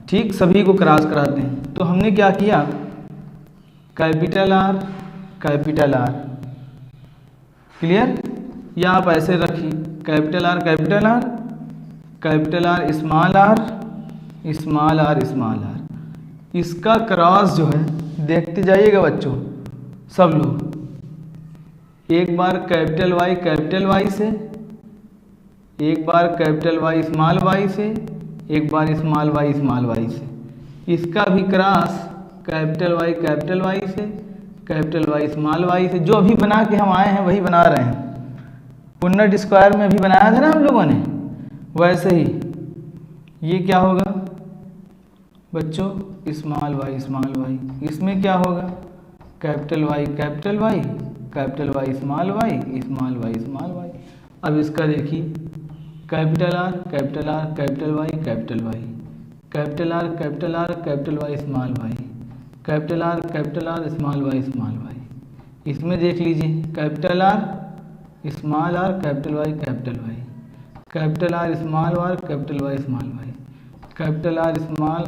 ठीक, सभी को क्रॉस कराते हैं। तो हमने क्या किया? Capital R, clear? या आप ऐसे रखिए capital R capital R, capital R small R, small R small R. इसका क्रॉस जो है देखते जाइएगा बच्चों सब लोग। एक बार कैपिटल वाई से, एक बार कैपिटल वाई स्मॉल वाई से, एक बार स्मॉल वाई से। इसका भी क्रॉस कैपिटल वाई से, कैपिटल वाई स्मॉल वाई से। जो अभी बना के हम आए हैं वही बना रहे हैं। पुन्नट स्क्वायर में अभी बनाया था ना हम लोगों ने, वैसे ही ये क्या होगा बच्चों? Small Y. इसमें क्या होगा? Capital Y capital Y small Y. अब इसका देखिए capital R capital Y, capital R capital Y small Y, capital R small Y. इसमें देख लीजिए capital R small R capital Y, capital R small R capital Y small Y, capital R small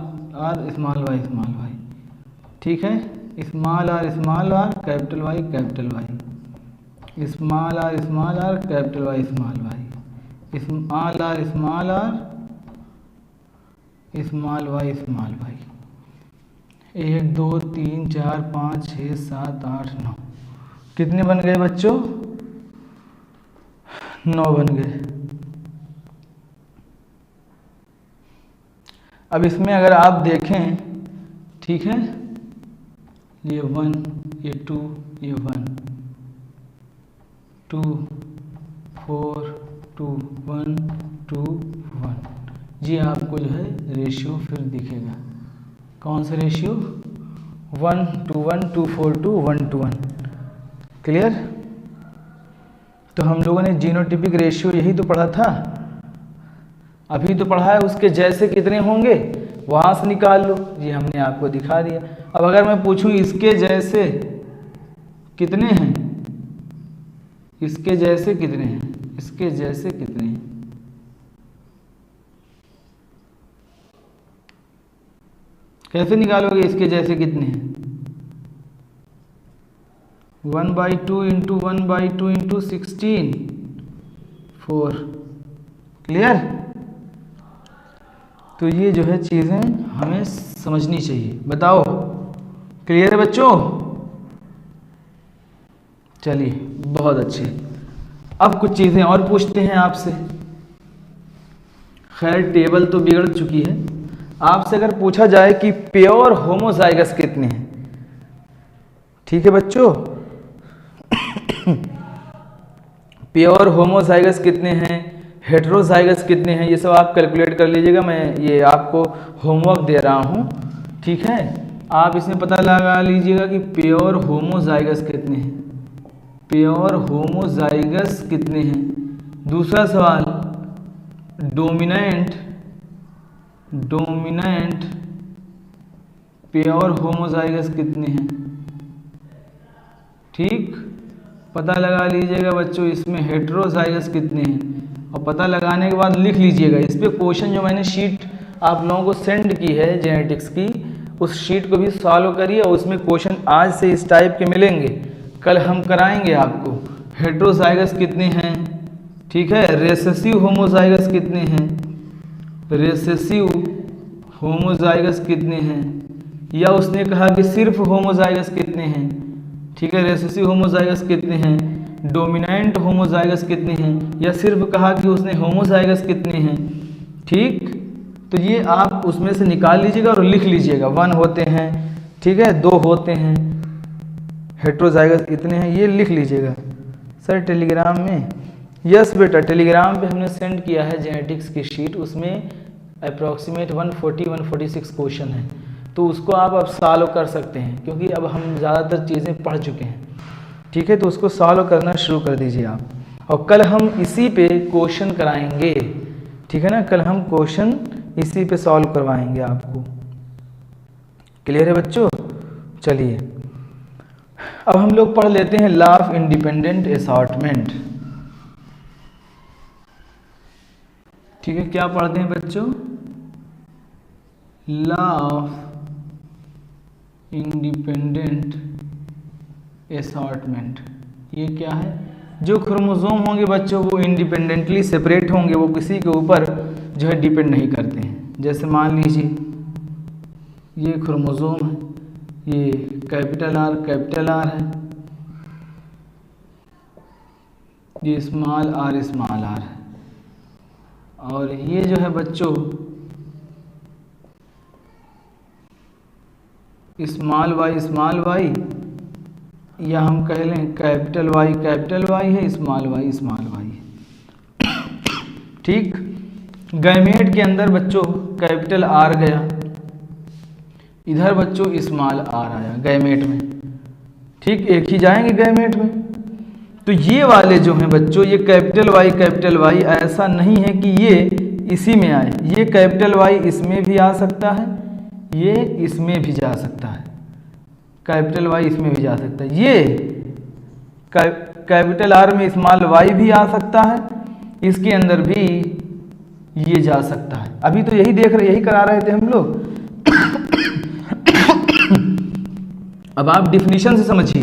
Y, ठीक है। Small R capital Y, small R capital Y small Y, small R small Y small Y. 1 2 3 4 5 6 7 8 9, कितने बन गए बच्चों? 9 बन गए। अब इसमें अगर आप देखें, ठीक है, ये 1, ये 2, ये 1, 2, 4, 2, 1, 2, 1। ये आपको जो है रेशियो फिर दिखेगा। कौन सा ratio? 1 to 1, 2, 4 to 1 to 1। Clear? तो हम लोगों ने जीनोटिपिक रेशियो यही तो पढ़ा था, अभी तो पढ़ा है। उसके जैसे कितने होंगे वहां से निकाल लो, ये हमने आपको दिखा दिया। अब अगर मैं पूछूं इसके जैसे कितने हैं, इसके जैसे कितने हैं, इसके जैसे कितने हैं, कैसे निकालोगे इसके जैसे कितने हैं? 1/2 इंटू 1/2 इंटू 16, 4। क्लियर? तो ये जो है चीज़ें हमें समझनी चाहिए। बताओ क्लियर है बच्चों? चलिए बहुत अच्छे। अब कुछ चीज़ें और पूछते हैं आपसे। खैर टेबल तो बिगड़ चुकी है। आपसे अगर पूछा जाए कि प्योर होमोजाइगस कितने हैं, ठीक है बच्चों, प्योर होमोजाइगस कितने हैं, हेटेरोजाइगस कितने हैं, ये सब आप कैलकुलेट कर लीजिएगा। मैं ये आपको होमवर्क दे रहा हूँ, ठीक है। आप इसमें पता लगा लीजिएगा कि प्योर होमोजाइगस कितने हैं, प्योर होमोजाइगस कितने हैं। दूसरा सवाल, डोमिनेंट प्योर होमोजाइगस कितने हैं, ठीक। पता लगा लीजिएगा बच्चों इसमें हेटेरोजाइगस कितने हैं, और पता लगाने के बाद लिख लीजिएगा। इस पर क्वेश्चन जो मैंने शीट आप लोगों को सेंड की है जेनेटिक्स की, उस शीट को भी सॉल्व करिए, और उसमें क्वेश्चन आज से इस टाइप के मिलेंगे, कल हम कराएंगे आपको। हेटेरोजाइगस कितने हैं, ठीक है। रेसेसिव होमोजाइगस कितने हैं, रेसेसिव होमोजाइगस कितने हैं, या उसने कहा कि सिर्फ होमोजाइगस कितने हैं, ठीक है। रेसेसिव होमोजाइगस कितने हैं, डोमिनेंट होमोजाइगस कितने हैं, या सिर्फ कहा कि उसने होमोजाइगस कितने हैं, ठीक। तो ये आप उसमें से निकाल लीजिएगा और लिख लीजिएगा। 1 होते हैं, ठीक है, 2 होते हैं, हेटेरोजाइगस कितने हैं ये लिख लीजिएगा। सर टेलीग्राम में? यस बेटा, टेलीग्राम पे हमने सेंड किया है जेनेटिक्स की शीट, उसमें अप्रॉक्सीमेट 140-146 क्वेश्चन है, तो उसको आप अब सॉल्व कर सकते हैं, क्योंकि अब हम ज़्यादातर चीज़ें पढ़ चुके हैं, ठीक है। तो उसको सॉल्व करना शुरू कर दीजिए आप, और कल हम इसी पे क्वेश्चन कराएंगे, ठीक है ना। कल हम क्वेश्चन इसी पे सॉल्व करवाएंगे आपको। क्लियर है बच्चों? चलिए अब हम लोग पढ़ लेते हैं लॉ ऑफ इंडिपेंडेंट असॉर्टमेंट, ठीक है। क्या पढ़ते हैं बच्चों? Law of independent assortment. ये क्या है? जो क्रोमोसोम होंगे बच्चों वो इंडिपेंडेंटली सेपरेट होंगे, वो किसी के ऊपर जो है डिपेंड नहीं करते हैं। जैसे मान लीजिए ये क्रोमोसोम है, ये कैपिटल आर है, ये स्मॉल आर है, और ये जो है बच्चों स्मॉल वाई, या हम कह लें कैपिटल वाई है, स्मॉल वाई है, ठीक। गैमेट के अंदर बच्चों कैपिटल आर गया, इधर बच्चों स्मॉल आर आया गैमेट में, ठीक, एक ही जाएंगे गैमेट में। तो ये वाले जो हैं बच्चों, ये कैपिटल वाई ऐसा नहीं है कि ये इसी में आए, ये कैपिटल वाई इसमें भी आ सकता है, ये इसमें भी जा सकता है, कैपिटल वाई इसमें भी जा सकता है, ये कैपिटल आर में स्मॉल वाई भी आ सकता है, इसके अंदर भी ये जा सकता है। अभी तो यही करा रहे थे हम लोग। अब आप डिफिनीशन से समझिए,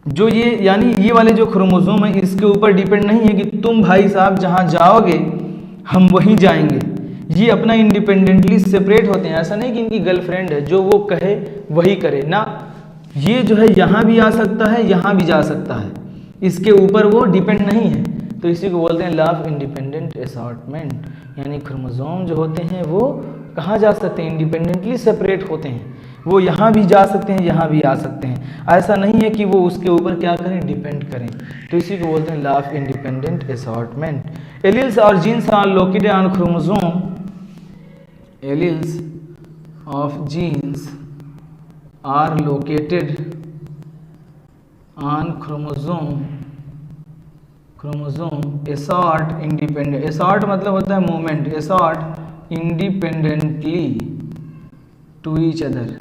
जो ये यानी ये वाले जो क्रोमोसोम है इसके ऊपर डिपेंड नहीं है कि तुम भाई साहब जहाँ जाओगे हम वहीं जाएंगे, ये अपना इंडिपेंडेंटली सेपरेट होते हैं। ऐसा नहीं कि इनकी गर्लफ्रेंड है जो वो कहे वही करे ना, ये जो है यहाँ भी आ सकता है, यहाँ भी जा सकता है, इसके ऊपर वो डिपेंड नहीं है। तो इसी को बोलते हैं लॉ ऑफ इंडिपेंडेंट असॉर्टमेंट, यानी क्रोमोसोम जो होते हैं वो कहाँ जा सकते हैं, इंडिपेंडेंटली सेपरेट होते हैं। वो यहाँ भी जा सकते हैं, यहाँ भी आ सकते हैं। ऐसा नहीं है कि वो उसके ऊपर क्या करें, डिपेंड करें। तो इसी को बोलते हैं law of independent assortment. Alleles और genes are located on chromosome, alleles of genes are located on chromosome assort independent, assort मतलब होता है movement, assort independently to each other.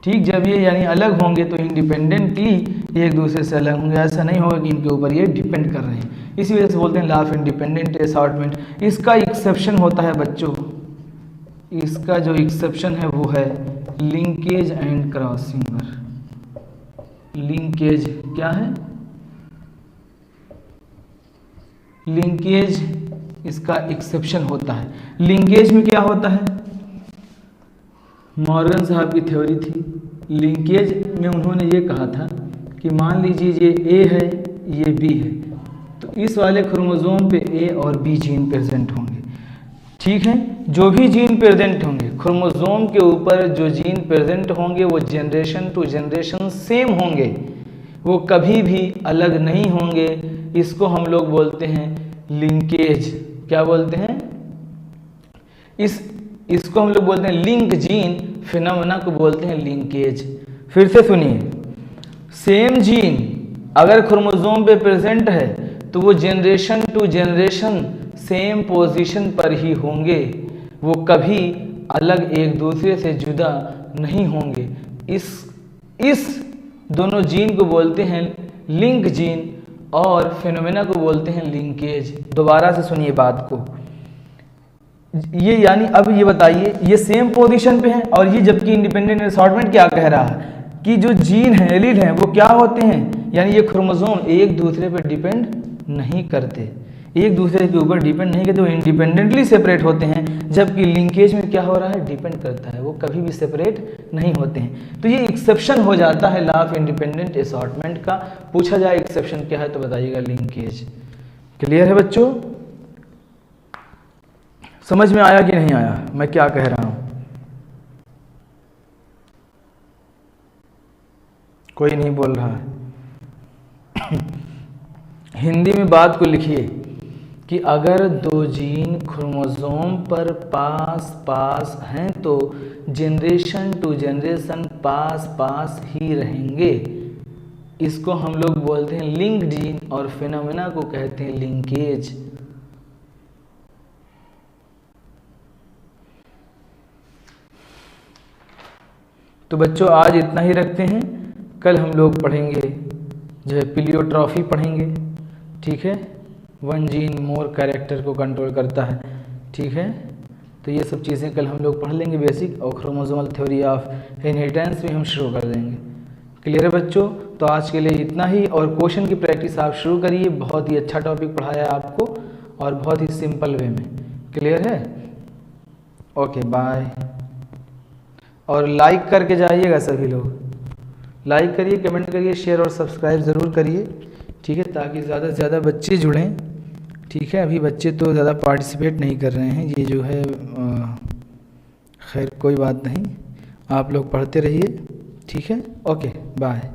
ठीक, जब ये यानी अलग होंगे तो इंडिपेंडेंटली एक दूसरे से अलग होंगे, ऐसा नहीं होगा कि इनके ऊपर ये डिपेंड कर रहे हैं। इसी वजह से बोलते हैं लॉ ऑफ इंडिपेंडेंट असॉर्टमेंट। इसका एक्सेप्शन होता है बच्चों, इसका जो एक्सेप्शन है वो है लिंकेज एंड क्रॉसिंग। लिंकेज क्या है, लिंकेज इसका एक्सेप्शन होता है। लिंकेज में क्या होता है, मॉर्गन साहब की थ्योरी थी। लिंकेज में उन्होंने ये कहा था कि मान लीजिए ये ए है, ये बी है, तो इस वाले क्रोमोसोम पे ए और बी जीन प्रेजेंट होंगे। ठीक है, जो भी जीन प्रेजेंट होंगे क्रोमोसोम के ऊपर, जो जीन प्रेजेंट होंगे वो जनरेशन टू जनरेशन सेम होंगे, वो कभी भी अलग नहीं होंगे। इसको हम लोग बोलते हैं लिंकेज। क्या बोलते हैं, इसको हम लोग बोलते हैं लिंक जीन फिनोमेना को बोलते हैं लिंकेज। फिर से सुनिए, सेम जीन अगर क्रोमोसोम पे प्रेजेंट है तो वो generation to generation same position पर ही होंगे, वो कभी अलग एक दूसरे से जुदा नहीं होंगे। इस दोनों जीन को बोलते हैं लिंक जीन और फिनोमेना को बोलते हैं लिंकेज। दोबारा से सुनिए बात को, ये यानी अब ये बताइए, ये सेम पोजीशन पे है और ये जबकि इंडिपेंडेंट असॉर्टमेंट क्या कह रहा है कि जो जीन है, एलील हैं, वो क्या होते हैं, यानी ये क्रोमोसोम एक दूसरे पर डिपेंड नहीं करते, एक दूसरे के ऊपर डिपेंड नहीं करते, वो इंडिपेंडेंटली सेपरेट होते हैं। जबकि लिंकेज में क्या हो रहा है, डिपेंड करता है, वो कभी भी सेपरेट नहीं होते हैं। तो ये एक्सेप्शन हो जाता है लॉ ऑफ इंडिपेंडेंट असॉर्टमेंट का। पूछा जाए एक्सेप्शन क्या है तो बताइएगा लिंकेज। क्लियर है बच्चों, समझ में आया कि नहीं आया मैं क्या कह रहा हूं? कोई नहीं बोल रहा है। हिंदी में बात को लिखिए कि अगर दो जीन क्रोमोसोम पर पास पास हैं तो जनरेशन टू जनरेशन पास पास ही रहेंगे। इसको हम लोग बोलते हैं लिंक जीन और फिनोमेना को कहते हैं लिंकेज। तो बच्चों आज इतना ही रखते हैं, कल हम लोग पढ़ेंगे जो है प्लियोट्रॉफी पढ़ेंगे। ठीक है, वन जीन मोर कैरेक्टर को कंट्रोल करता है। ठीक है, तो ये सब चीज़ें कल हम लोग पढ़ लेंगे बेसिक, और क्रोमोसोमल थ्योरी ऑफ इनहेरिटेंस भी हम शुरू कर देंगे। क्लियर है बच्चों? तो आज के लिए इतना ही, और क्वेश्चन की प्रैक्टिस आप शुरू करिए। बहुत ही अच्छा टॉपिक पढ़ाया है आपको और बहुत ही सिंपल वे में। क्लियर है? Okay bye. और लाइक करके जाइएगा सभी लोग, लाइक करिए, कमेंट करिए, शेयर और सब्सक्राइब ज़रूर करिए। ठीक है, ताकि ज़्यादा से ज़्यादा बच्चे जुड़ें। ठीक है, अभी बच्चे तो ज़्यादा पार्टिसिपेट नहीं कर रहे हैं, ये जो है खैर कोई बात नहीं, आप लोग पढ़ते रहिए। ठीक है, ओके बाय।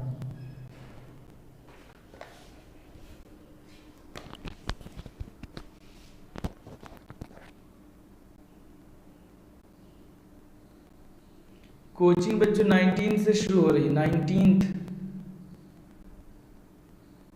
कोचिंग बच्चों 19 से शुरू हो रही है, 19